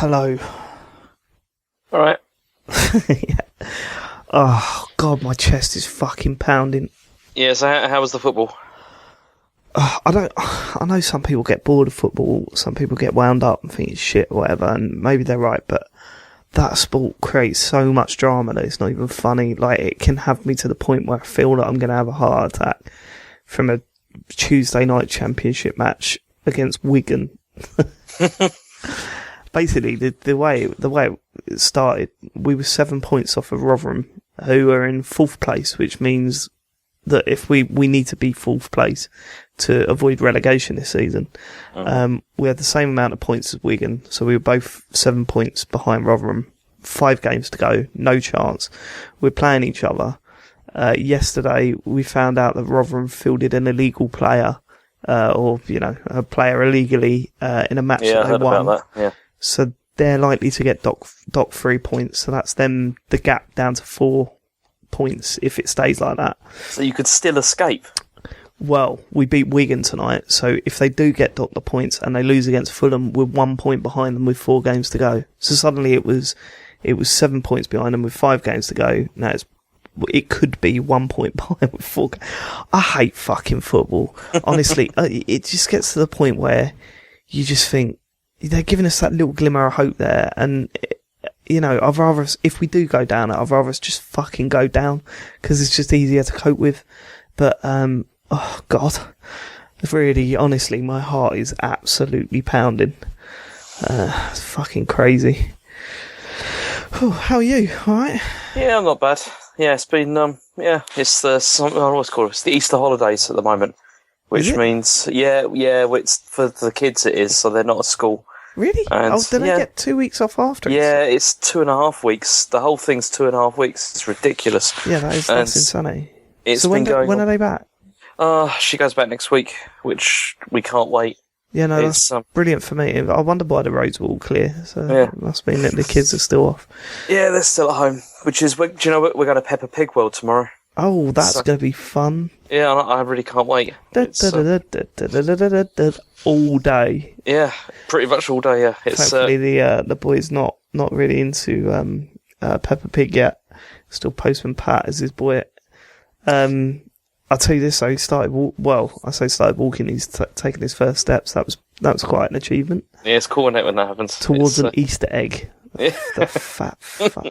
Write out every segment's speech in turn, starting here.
Hello. All right. Yeah. Oh, God, my chest is fucking pounding. Yeah, so how was the football? I know some people get bored of football, some people get wound up and think it's shit or whatever, and maybe they're right, but that sport creates so much drama that it's not even funny. Like, it can have me to the point where I feel that I'm going to have a heart attack from a Tuesday night championship match against Wigan. Basically, the way it started, we were 7 points off of Rotherham, who are in fourth place, which means that if we need to be fourth place to avoid relegation this season. We had the same amount of points as Wigan, so we were both 7 points behind Rotherham. 5 games to go, no chance. We're playing each other. Yesterday, we found out that Rotherham fielded an illegal player, a player illegally in a match that they I heard won. about that. Yeah. So they're likely to get dock 3 points. So that's them, the gap down to 4 points if it stays like that. So you could still escape. Well, we beat Wigan tonight, so if they do get docked the points and they lose against Fulham, we're 1 point behind them with 4 games to go. So suddenly it was 7 points behind them with 5 games to go. Now it could be 1 point behind with 4 games. I hate fucking football. Honestly, it just gets to the point where you just think, they're giving us that little glimmer of hope there, and I'd rather us, if we do go down, I'd rather us just fucking go down, because it's just easier to cope with. But, oh God, really, honestly, my heart is absolutely pounding. It's fucking crazy. Oh, how are you? Alright? Yeah, I'm not bad. Yeah, it's been, it's I always call it's the Easter holidays at the moment, which means, it's for the kids it is, so they're not at school. Really? And, they get 2 weeks off after? Yeah, it's 2.5 weeks. The whole thing's 2.5 weeks. It's ridiculous. Yeah, that's insanity. It's so been when are they back? She goes back next week, which we can't wait. Yeah, no, that's brilliant for me. I wonder why the roads were all clear. So it must mean that the kids are still off. Yeah, they're still at home. Which is, do you know what? We're going to Peppa Pig World tomorrow. Oh, that's going to be fun. Yeah, I really can't wait. All day. Yeah, pretty much all day, yeah. Hopefully the boy's not really into Peppa Pig yet. Still Postman Pat is his boy. I'll tell you this, though, he started walking, he's taken his first steps. That was quite an achievement. Yeah, it's cool, isn't it, when that happens? Towards an Easter egg. The fat fuck.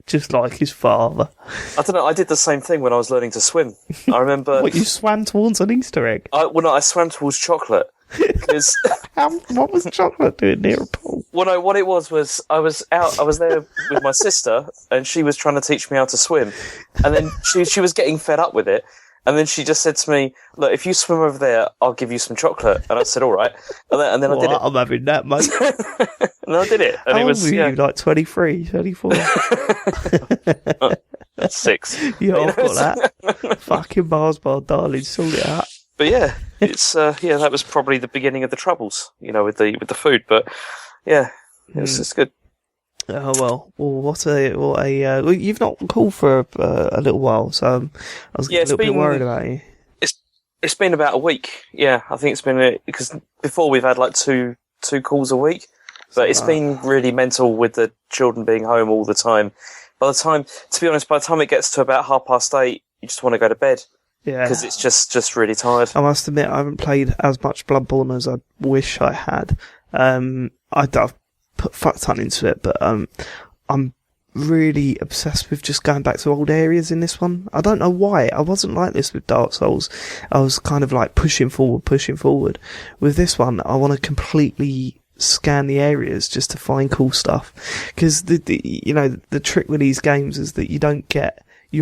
Just like his father. I don't know, I did the same thing when I was learning to swim. I remember... What, you swam towards an Easter egg? I swam towards chocolate. Because what was chocolate doing near a pool? Well, what it was I was there with my sister, and she was trying to teach me how to swim. And then she was getting fed up with it. And then she just said to me, look, if you swim over there, I'll give you some chocolate. And I said, all right. And then I did it. I'm having that, mate. And I did it. And How old were you? Like 23, 24? That's 6. Yeah, I've got that. Fucking Mars bar, darling, sort it out. But yeah, it's that was probably the beginning of the troubles, with the food. But yeah, it's good. Oh well, you've not called for a little while, so I was a little bit worried about you. It's been about a week. Yeah, I think it's been because before we've had like two calls a week, but it's been really mental with the children being home all the time. To be honest, by the time it gets to about 8:30, you just want to go to bed. Yeah, because it's just really tired. I must admit, I haven't played as much Bloodborne as I wish I had. I've put fuck ton into it, but I'm really obsessed with just going back to old areas in this one. I don't know why. I wasn't like this with Dark Souls. I was kind of like pushing forward. With this one, I want to completely scan the areas just to find cool stuff. Because the trick with these games is that you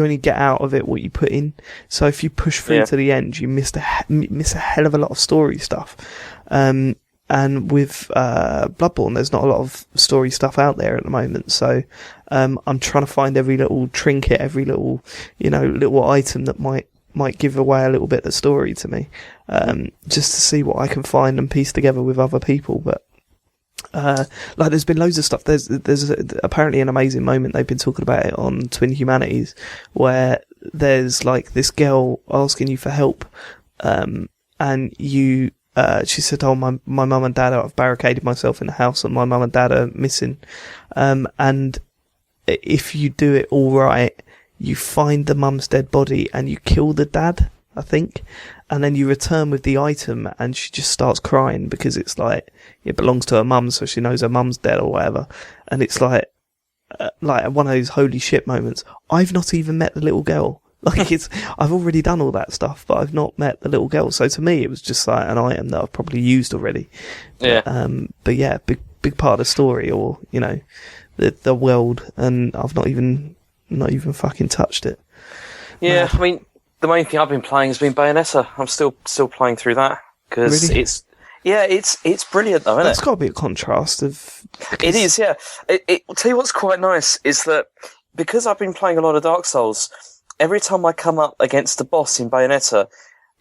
only get out of it what you put in. So if you push through to the end, you miss a hell of a lot of story stuff. And with Bloodborne, there's not a lot of story stuff out there at the moment. So I'm trying to find every little trinket, every little little item that might give away a little bit of story to me, just to see what I can find and piece together with other people. But there's been loads of stuff. There's apparently an amazing moment, they've been talking about it on Twin Humanities, where there's like this girl asking you for help, and you she said, "Oh, my mum and dad, I've barricaded myself in the house, and my mum and dad are missing." And if you do it all right, you find the mum's dead body and you kill the dad, I think, and then you return with the item, and she just starts crying because it's like it belongs to her mum, so she knows her mum's dead or whatever. And it's like one of those holy shit moments. I've not even met the little girl. Like I've already done all that stuff, but I've not met the little girl. So to me, it was just like an item that I've probably used already. But yeah, big part of the story, or the world, and I've not even fucking touched it. Yeah, I mean, the main thing I've been playing has been Bayonetta. I'm still playing through that because Really? it's brilliant though, isn't That's it? got to be a contrast of. It is, yeah. I'll tell you what's quite nice is that because I've been playing a lot of Dark Souls, every time I come up against a boss in Bayonetta,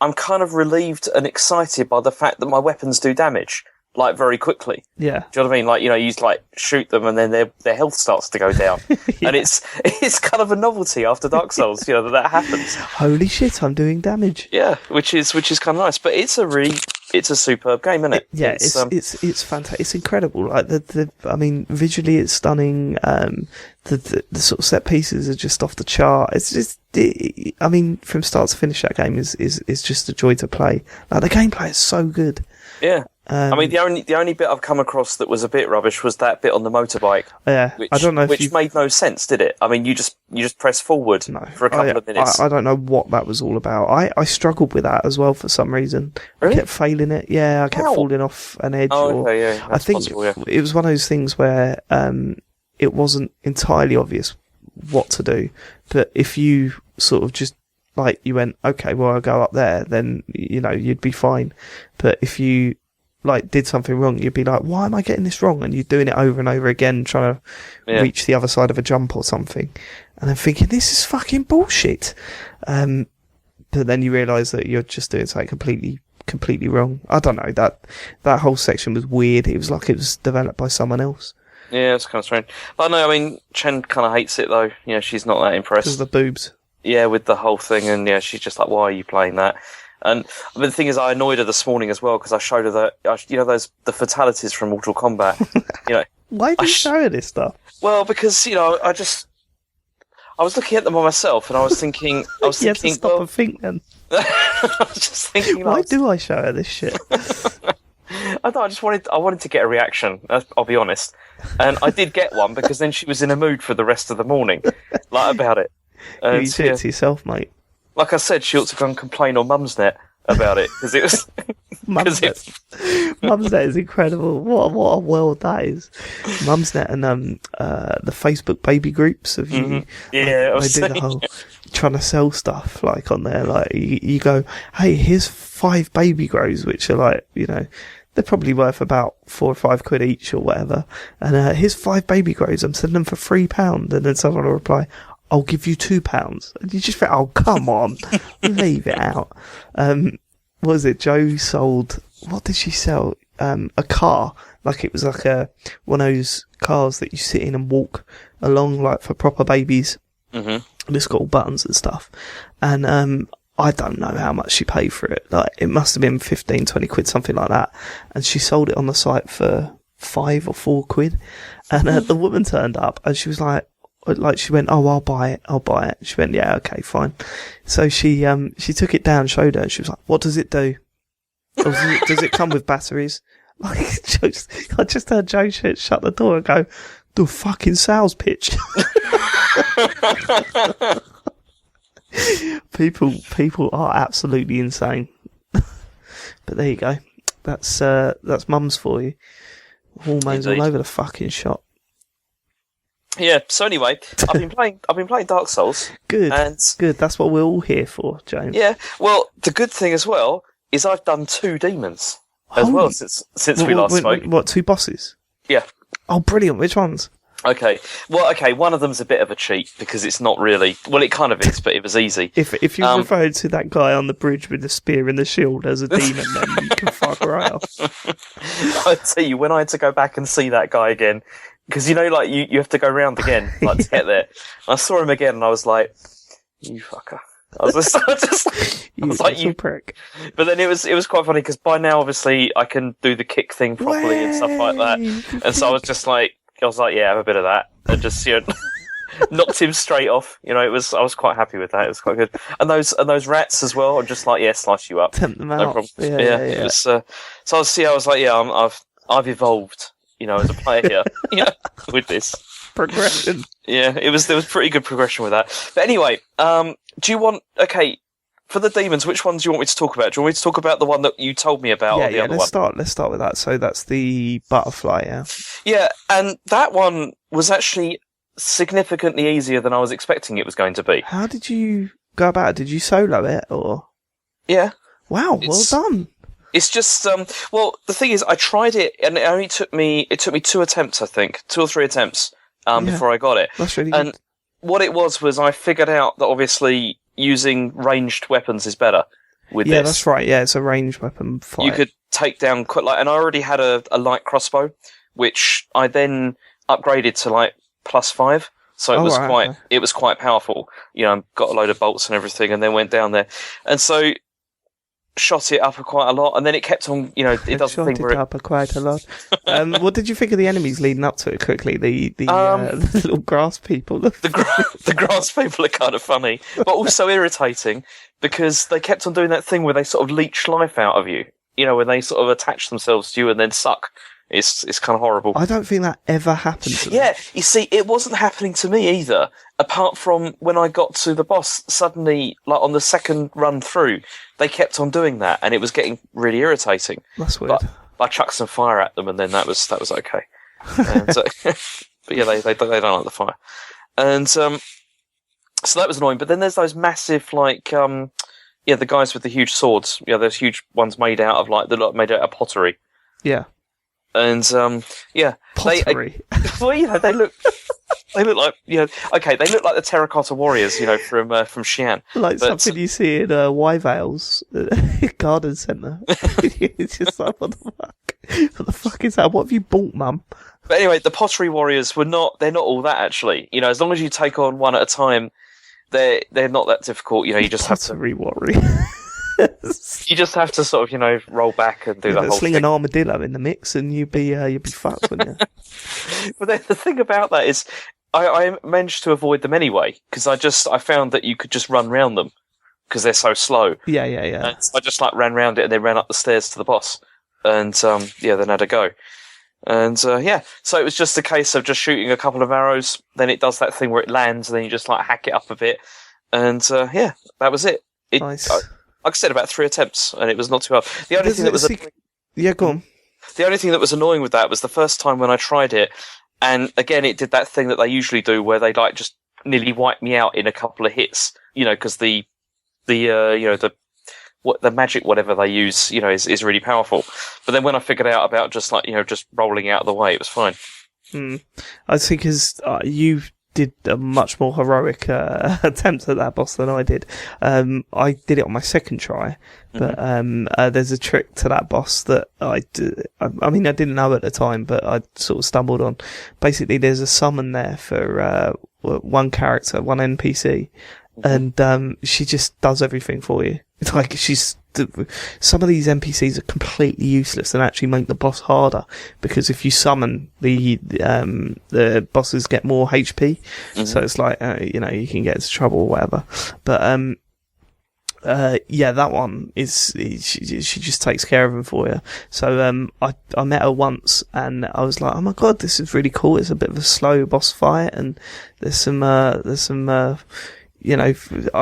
I'm kind of relieved and excited by the fact that my weapons do damage, like, very quickly. Yeah. Do you know what I mean? Like, you like shoot them and then their health starts to go down. Yeah. And it's kind of a novelty after Dark Souls, that happens. Holy shit, I'm doing damage. Yeah, which is kind of nice. But it's a superb game, isn't it? It's fantastic. It's incredible. Like I mean, visually it's stunning. The sort of set pieces are just off the chart. It's just, I mean, from start to finish, that game is just a joy to play. Like, the gameplay is so good. Yeah. I mean, the only bit I've come across that was a bit rubbish was that bit on the motorbike. Yeah, I don't know which made no sense, did it? I mean, you just press forward for a couple of minutes. I don't know what that was all about. I struggled with that as well for some reason. Really? I kept failing it. Yeah, I kept falling off an edge. Oh, okay, yeah. I think possible, yeah. it was one of those things where it wasn't entirely obvious what to do, but if you sort of just like you went, okay, well, I'll go up there, then you'd be fine. But if you like did something wrong, you'd be like, why am I getting this wrong? And you're doing it over and over again, trying to reach the other side of a jump or something, and I'm thinking, this is fucking bullshit. But then you realise that you're just doing something completely wrong. I don't know, that whole section was weird. It was like it was developed by someone else. Yeah, it's kind of strange. But no, I mean, Chen kind of hates it though. She's not that impressed. Because of the boobs. Yeah, with the whole thing, and she's just like, why are you playing that? And the thing is, I annoyed her this morning as well because I showed her that the fatalities from Mortal Kombat. Why did you show her this stuff? Well, because I was looking at them by myself, and I was thinking, you had to stop and think then. I was just thinking, why do I show her this shit? I wanted to get a reaction. I'll be honest, and I did get one because then she was in a mood for the rest of the morning, like about it. You do it to yourself, mate. Like I said, she ought to go and complain on Mumsnet about it because it was. Mumsnet is incredible. What a world that is. Mumsnet and the Facebook baby groups of you. Mm-hmm. Yeah, they do the whole trying to sell stuff like on there. Like you go, hey, here's 5 baby grows, which are like they're probably worth about £4 or £5 each or whatever. And here's 5 baby grows. I'm selling them for £3. And then someone will reply, I'll give you £2. And you just think, oh, come on, leave it out. What was it? Joe sold, what did she sell? A car. Like it was like one of those cars that you sit in and walk along, like for proper babies. Mm-hmm. And it's got all buttons and stuff. And, I don't know how much she paid for it. Like, it must have been 15, 20 quid, something like that. And she sold it on the site for £5 or £4. And the woman turned up and she was like she went, oh, I'll buy it. She went, yeah, okay, fine. So she took it down, showed her, and she was like, what does it do? Does it come with batteries? Like, I just heard Joe shut the door and go, do a fucking sales pitch. People are absolutely insane. But there you go. That's mums for you. Hormones all over the fucking shop. Yeah. So anyway, I've been playing Dark Souls. Good. And good. That's what we're all here for, James. Yeah. Well, the good thing as well is I've done 2 demons as well since we last spoke. What, 2 bosses? Yeah. Oh, brilliant. Which ones? Okay. Well, one of them's a bit of a cheat because it's not really. Well, it kind of is, but it was easy. If you're referring to that guy on the bridge with the spear and the shield as a demon, then you can fuck right off. I tell you, when I had to go back and see that guy again, because like you have to go round again, like to get there. I saw him again, and I was like, "You fucker." I was like, you prick. But then it was quite funny because by now, obviously, I can do the kick thing properly and stuff like that. And so I was like, yeah, have a bit of that, and just knocked him straight off. I was quite happy with that. It was quite good. And those rats as well. I'm just like, yeah, slice you up. Tempt them out. No problem. Yeah. It was, so I was like, yeah, I've evolved, as a player here, with this progression. Yeah, there was pretty good progression with that. But anyway, do you want for the demons? Which ones do you want me to talk about? Do you want me to talk about the one that you told me about? Or the other one? Let's start with that. So that's the butterfly. Yeah. Yeah, and that one was actually significantly easier than I was expecting it was going to be. How did you go about it? Did you solo it or? Yeah. Wow, well done. It's just the thing is, I tried it, and it took me 2 attempts, I think, 2 or 3 attempts before I got it. That's really good. And what it was I figured out that obviously using ranged weapons is better with this. Yeah, that's right. Yeah, it's a ranged weapon fight. You could take down and I already had a light crossbow, which I then upgraded to +5. So it was quite powerful. Got a load of bolts and everything, and then went down there, and so shot it up quite a lot, and then it kept on. It does the thing where up quite a lot. What did you think of the enemies leading up to it? Quickly, the little grass people. The grass people are kind of funny, but also irritating because they kept on doing that thing where they sort of leech life out of you. When they sort of attach themselves to you and then suck. It's kind of horrible. I don't think that ever happened to me. Yeah, you see, it wasn't happening to me either, apart from when I got to the boss, suddenly, on the second run through, they kept on doing that, and it was getting really irritating. That's weird. But I chucked some fire at them, and then that was okay. And, but yeah, they don't like the fire. And so that was annoying, but then there's those massive, the guys with the huge swords, those huge ones made out of, made out of pottery. Yeah. And pottery. They look like they look like the terracotta warriors, from Xi'an. Something you see in Vale's garden centre. It's just like, what the fuck? What the fuck is that? What have you bought, Mum? But anyway, the pottery warriors they're not all that actually. As long as you take on one at a time, they're not that difficult. You just have to pottery warrior. You just have to sort of, roll back and do the whole sling thing. an armadillo in the mix, and you'd be fucked, wouldn't you? But then the thing about that is, I managed to avoid them anyway because I found that you could just run round them because they're so slow. Yeah. And so I just ran round it and then ran up the stairs to the boss, and then had a go. And so it was just a case of just shooting a couple of arrows. Then it does that thing where it lands, and then you just hack it up a bit, and that was it. Nice. Like I said, about 3 attempts, and it was not too hard. The only thing that was go on. The only thing that was annoying with that was the first time when I tried it, and again, it did that thing that they usually do, where they just nearly wipe me out in a couple of hits. Because the magic whatever they use, is really powerful. But then when I figured out about just rolling out of the way, it was fine. I think because you did a much more heroic attempt at that boss than I did. I did it on my second try, but there's a trick to that boss that I didn't know at the time, but I sort of stumbled on. Basically, there's a summon there for one character, one NPC, and she just does everything for you. It's like some of these NPCs are completely useless and actually make the boss harder, because if you summon the bosses get more HP, so it's like you can get into trouble or whatever. But that one is she just takes care of them for you. So I met her once and I was like, oh my god, this is really cool. It's a bit of a slow boss fight, and there's some I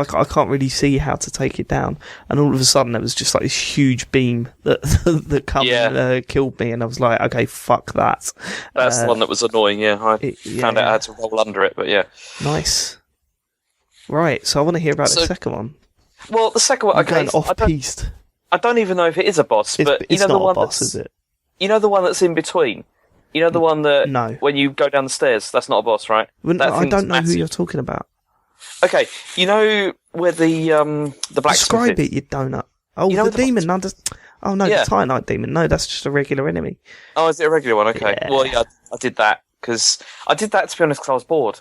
can't really see how to take it down. And all of a sudden, there was just like this huge beam that come and killed me. And I was like, okay, fuck that. That's the one that was annoying, I found out I had to roll under it, but yeah. Nice. Right, so I want to hear about the second one. Well, the second one, going off-piste. I don't even know if it is a boss, but it's not the one a boss, is it? You know the one that's in between? You know the one that, when you go down the stairs, that's not a boss, right? I don't know who you're talking about. Okay, you know where the blacksmith Describe it, you donut. Oh, the demon. The Titanite demon. No, that's just a regular enemy. Oh, is it a regular one? Okay. Yeah. Well, I did that because I did that to be honest because I was bored,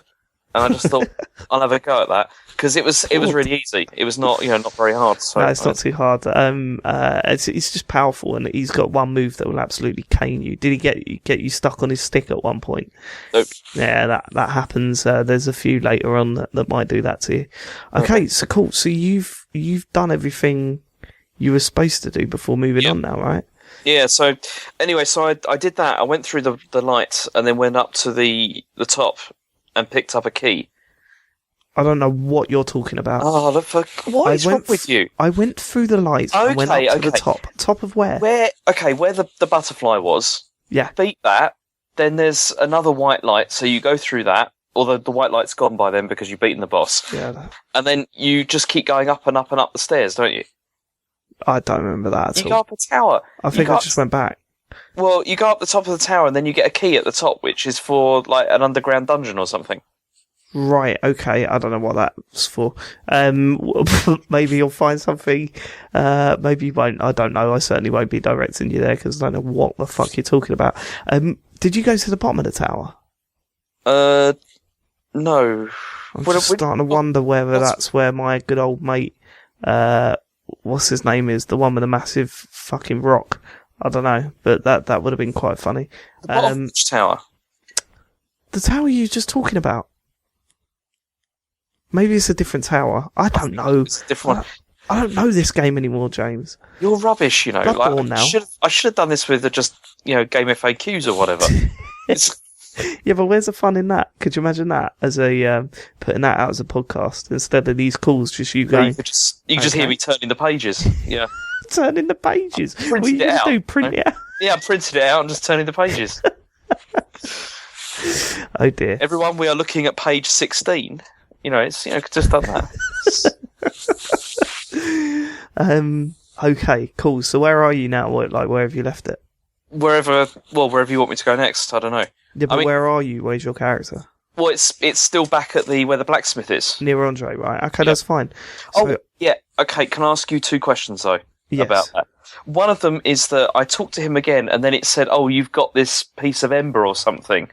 and I just thought I'll have a go at that because it was really easy. It was not not very hard. So no, it's not too hard. It's just powerful, and he's got one move that will absolutely cane you. Did he get you stuck on his stick at one point? Nope. Yeah, that happens. There's a few later on that might do that to you. Okay, so cool. So you've done everything you were supposed to do before moving on now, right? Yeah, so anyway, I did that. I went through the lights and then went up to the top and picked up a key. I don't know what you're talking about. Oh, what is wrong with you? I went through the lights and went up to the top. Top of where? Where the butterfly was. Yeah. Beat that. Then there's another white light, so you go through that. Although the white light's gone by then because you've beaten the boss. Yeah. And then you just keep going up and up and up the stairs, don't you? I don't remember that at all. You go up a tower. I think I just went back. Well, you go up the top of the tower and then you get a key at the top, which is for like an underground dungeon or something. Right, okay, I don't know what that's for. Maybe you'll find something, maybe you won't, I don't know, I certainly won't be directing you there because I don't know what the fuck you're talking about. Did you go to the bottom of the tower? No. I'm just starting to wonder whether that's where my good old mate, what's his name is, the one with the massive fucking rock. I don't know, but that would have been quite funny. The bottom of which tower? The tower you were just talking about. Maybe it's a different tower. I don't know. It's a different one. I don't know this game anymore, James. You're rubbish, Bloodborne now. I should have done this with just game FAQs or whatever. Yeah, but where's the fun in that? Could you imagine that as a putting that out as a podcast instead of these calls? Just you going. You just hear me turning the pages. Yeah, turning the pages. What you just do? Print it out. Yeah, I printed it out and just turning the pages. Oh dear! Everyone, we are looking at page 16. It's just done that. Okay, cool. So where are you now? Where have you left it? Wherever you want me to go next. I don't know. Yeah, but where are you? Where's your character? Well, it's still back at where the blacksmith is. Near Andre, right? Okay, that's fine. So, yeah. Okay, can I ask you two questions though about that? One of them is that I talked to him again, and then it said, "Oh, you've got this piece of ember or something.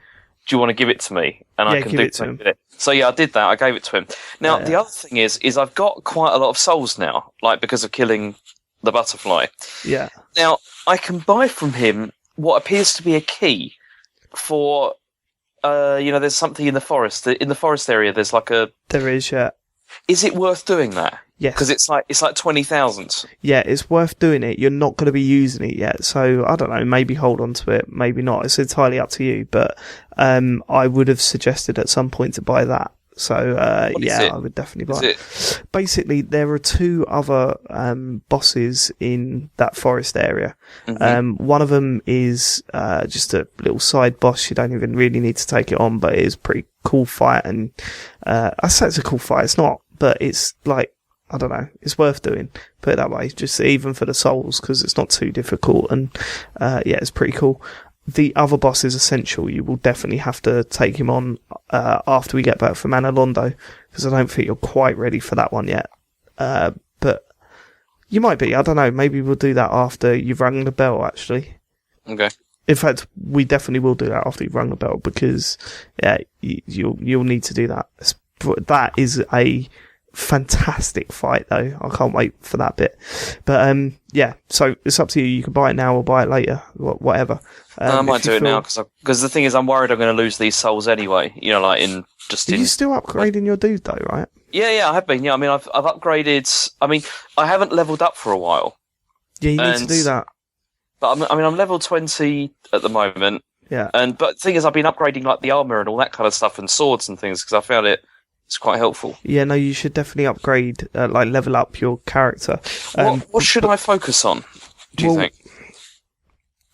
Do you want to give it to me?" And I can give do it to him. with it. So yeah, I did that. I gave it to him. Now the other thing is I've got quite a lot of souls now, because of killing the butterfly. Yeah. Now I can buy from him what appears to be a key for. There's something in the forest. In the forest area, there's like a. There is, yeah. Is it worth doing that? Yes. Because it's like 20,000. Yeah, it's worth doing it. You're not going to be using it yet, so I don't know. Maybe hold on to it. Maybe not. It's entirely up to you. But I would have suggested at some point to buy that. So I would definitely buy it. Basically, there are two other bosses in that forest area. Mm-hmm. One of them is just a little side boss. You don't even really need to take it on, but it is a pretty cool fight. And I say it's a cool fight. It's not, but it's like, I don't know. It's worth doing. Put it that way. Just even for the souls, because it's not too difficult. And it's pretty cool. The other boss is essential. You will definitely have to take him on after we get back from Analondo, because I don't think you're quite ready for that one yet. But you might be. I don't know. Maybe we'll do that after you've rung the bell, actually. Okay. In fact, we definitely will do that after you've rung the bell, because you'll need to do that. That is a fantastic fight, though. I can't wait for that bit. But so it's up to you. You can buy it now or buy it later, whatever. I might do it now because the thing is, I'm worried I'm going to lose these souls anyway. Are you still upgrading your dude though, right? Yeah, I have been. Yeah, I mean, I've upgraded. I mean, I haven't leveled up for a while. Yeah, you need to do that. But I'm level 20 at the moment. Yeah. But the thing is, I've been upgrading like the armor and all that kind of stuff and swords and things because I found it's quite helpful. Yeah, no, you should definitely upgrade, level up your character. What should I focus on, do you think?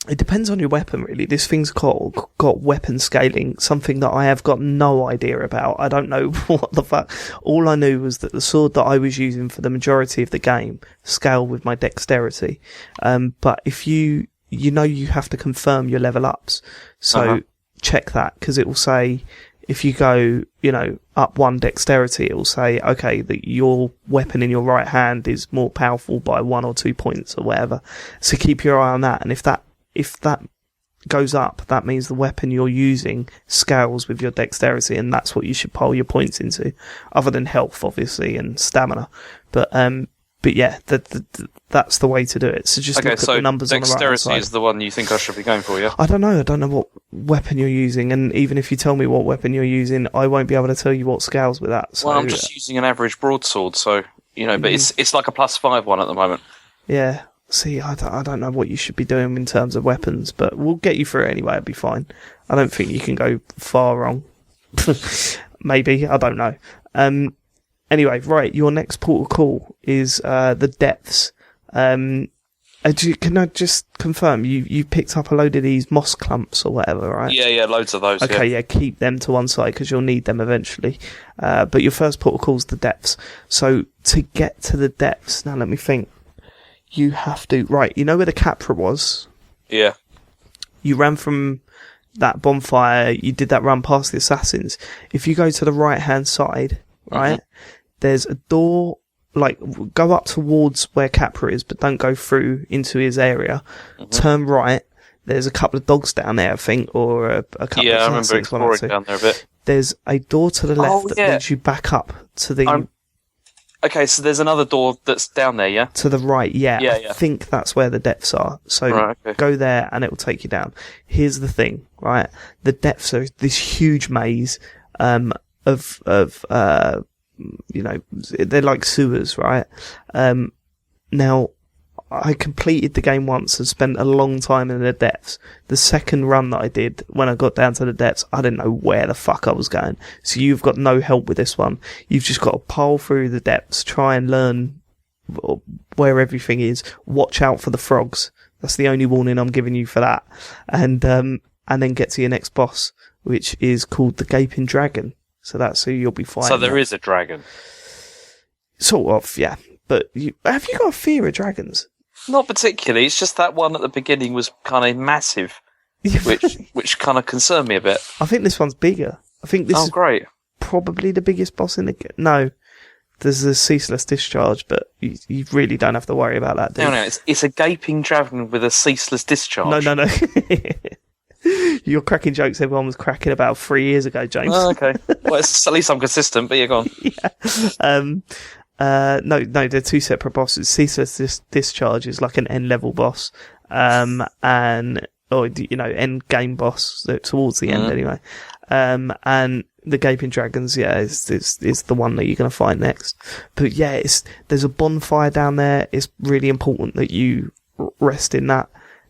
It depends on your weapon, really. This thing's got weapon scaling, something that I have got no idea about. I don't know what the fuck. All I knew was that the sword that I was using for the majority of the game scaled with my dexterity. But if you have to confirm your level ups. So check that, because it will say, if you go, up one dexterity, it will say, okay, that your weapon in your right hand is more powerful by 1 or 2 points or whatever. So keep your eye on that. And if that goes up, that means the weapon you're using scales with your dexterity, and that's what you should pile your points into, other than health, obviously, and stamina. But yeah, that's the way to do it. So just look at the numbers on the right side. Dexterity is the one you think I should be going for, yeah? I don't know what weapon you're using, and even if you tell me what weapon you're using, I won't be able to tell you what scales with that. So, well, I'm just using an average broadsword, so, but it's like a +5 one at the moment. Yeah. See, I don't know what you should be doing in terms of weapons, but we'll get you through it anyway. It'll be fine. I don't think you can go far wrong. Maybe, I don't know. Anyway, right, your next port of call is the depths. Can I just confirm, you picked up a load of these moss clumps or whatever, right? Yeah, loads of those. Okay, yeah, keep them to one side because you'll need them eventually. But your first port of call is the depths. So to get to the depths, now let me think. You have to... Right, you know where the Capra was? Yeah. You ran from that bonfire, you did that run past the assassins. If you go to the right-hand side, right, there's a door, go up towards where Capra is, but don't go through into his area. Turn right, there's a couple of dogs down there, I think, or a couple of assassins. Yeah, I remember exploring down there a bit. There's a door to the left that leads you back up to the... Okay, so there's another door that's down there, yeah? To the right, yeah. Yeah. I think that's where the depths are. So go there and it will take you down. Here's the thing, right? The depths are this huge maze they're like sewers, right? Now, I completed the game once and spent a long time in the depths. The second run that I did, when I got down to the depths, I didn't know where the fuck I was going. So you've got no help with this one. You've just got to pile through the depths, try and learn where everything is. Watch out for the frogs. That's the only warning I'm giving you for that. And then get to your next boss, which is called the Gaping Dragon. So that's who you'll be fighting. So there is a dragon? Sort of, yeah. But have you got a fear of dragons? Not particularly. It's just that one at the beginning was kind of massive, which kind of concerned me a bit. I think this one's bigger. I think this is great. Probably the biggest boss in the game. No, there's a ceaseless discharge, but you really don't have to worry about that, do you? No, it's a gaping dragon with a ceaseless discharge. No. You're cracking jokes everyone was cracking about 3 years ago, James. Oh, okay. Well, at least I'm consistent, but you're gone. Yeah. No, they're two separate bosses. Ceaseless Discharge is like an end-level boss, end game boss, so towards the end anyway. And the Gaping Dragons, is the one that you're going to find next. But yeah, there's a bonfire down there. It's really important that you rest in that.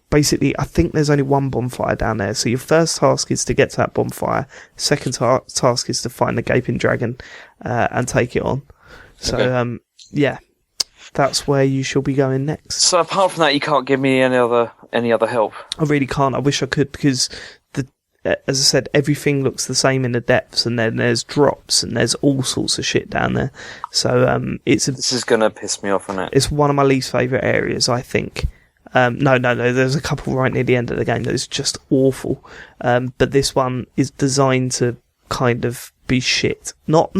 Basically, I think there's only one bonfire down there. So your first task is to get to that bonfire. Second task is to find the Gaping Dragon, and take it on. So, that's where you shall be going next. So apart from that, you can't give me any other help? I really can't. I wish I could, because as I said, everything looks the same in the depths, and then there's drops, and there's all sorts of shit down there. So, this is gonna piss me off, isn't it? It's one of my least favourite areas, I think. No, there's a couple right near the end of the game that is just awful. But this one is designed to kind of be shit. Not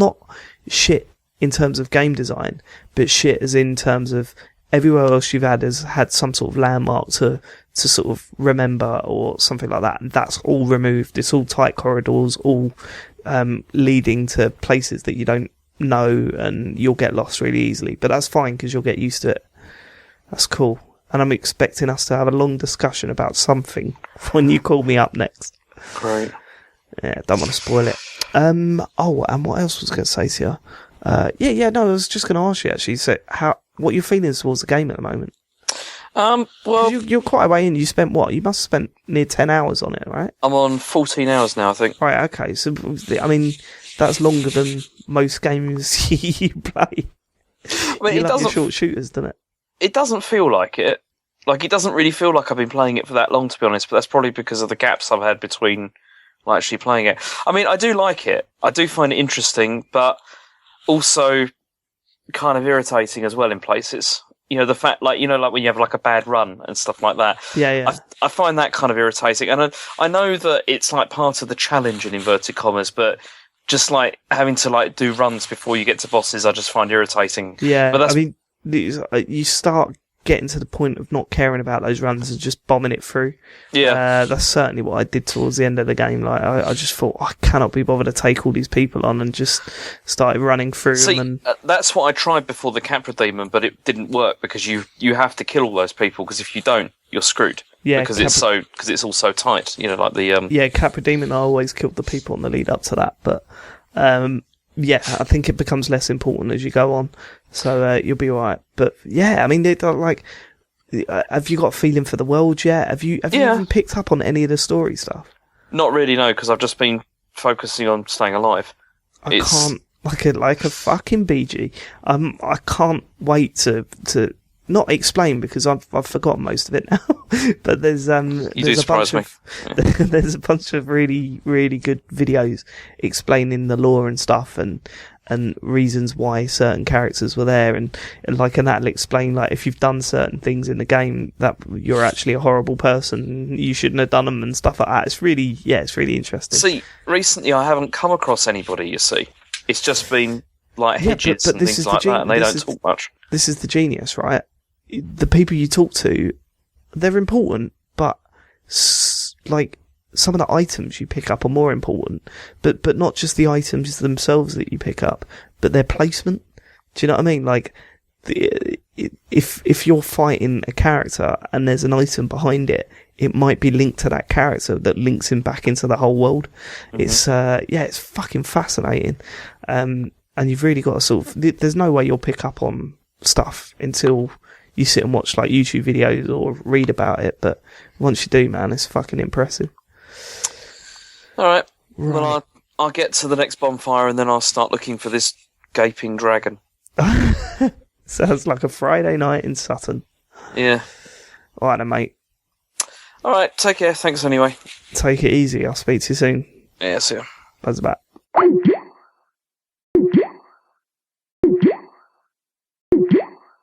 shit in terms of game design, but shit as in terms of everywhere else you've has had some sort of landmark to sort of remember or something like that. And that's all removed. It's all tight corridors, all leading to places that you don't know, and you'll get lost really easily. But that's fine because you'll get used to it. That's cool. And I'm expecting us to have a long discussion about something when you call me up next. Great. Yeah, don't want to spoil it. And what else was I going to say to you? I was just going to ask you actually. So, what are your feelings towards the game at the moment? Well, you're quite a way in. You spent what? You must have spent near 10 hours on it, right? I'm on 14 hours now, I think. Right. Okay. So, I mean, that's longer than most games you play. I mean, you love your short shooters, doesn't it? It doesn't feel like it. Like, it doesn't really feel like I've been playing it for that long, to be honest, but that's probably because of the gaps I've had between actually playing it. I mean, I do like it. I do find it interesting, but also kind of irritating as well in places. The fact, like when you have like a bad run and stuff like that. Yeah. I find that kind of irritating. And I know that it's like part of the challenge in inverted commas, but just like having to like do runs before you get to bosses, I just find irritating. Yeah, but I mean, you start getting to the point of not caring about those runs and just bombing it through. Yeah. That's certainly what I did towards the end of the game. Like, I just thought, I cannot be bothered to take all these people on, and just started running through them. And that's what I tried before the Capra Demon, but it didn't work, because you have to kill all those people, because if you don't, you're screwed. Yeah, because it's all so tight. You know, like the Yeah, Capra Demon, I always killed the people on the lead up to that, but yeah, I think it becomes less important as you go on, so you'll be alright. But yeah, I mean, like, have you got a feeling for the world yet? Have you even picked up on any of the story stuff? Not really, no, because I've just been focusing on staying alive. I can't, like a fucking BG. I can't wait to not explain, because I've forgotten most of it now. But there's a bunch of really, really good videos explaining the lore and stuff, and reasons why certain characters were there, and that'll explain, like, if you've done certain things in the game, that you're actually a horrible person, you shouldn't have done them, and stuff like that. It's really interesting. See, recently I haven't come across anybody, you see. It's just been like Hedges and things like that, and they don't talk much. This is the genius, right? The people you talk to, they're important, but like, some of the items you pick up are more important, but not just the items themselves that you pick up, but their placement. Do you know what I mean? Like, if you're fighting a character and there's an item behind it, it might be linked to that character that links him back into the whole world. Mm-hmm. It's fucking fascinating. And you've really got to sort of, there's no way you'll pick up on stuff until you sit and watch, like, YouTube videos or read about it, but once you do, man, it's fucking impressive. Alright, well, I'll get to the next bonfire, and then I'll start looking for this gaping dragon. Sounds like a Friday night in Sutton. Yeah. Alright then, mate. Alright, take care, thanks anyway. Take it easy, I'll speak to you soon. Yeah, see ya. Buzz back.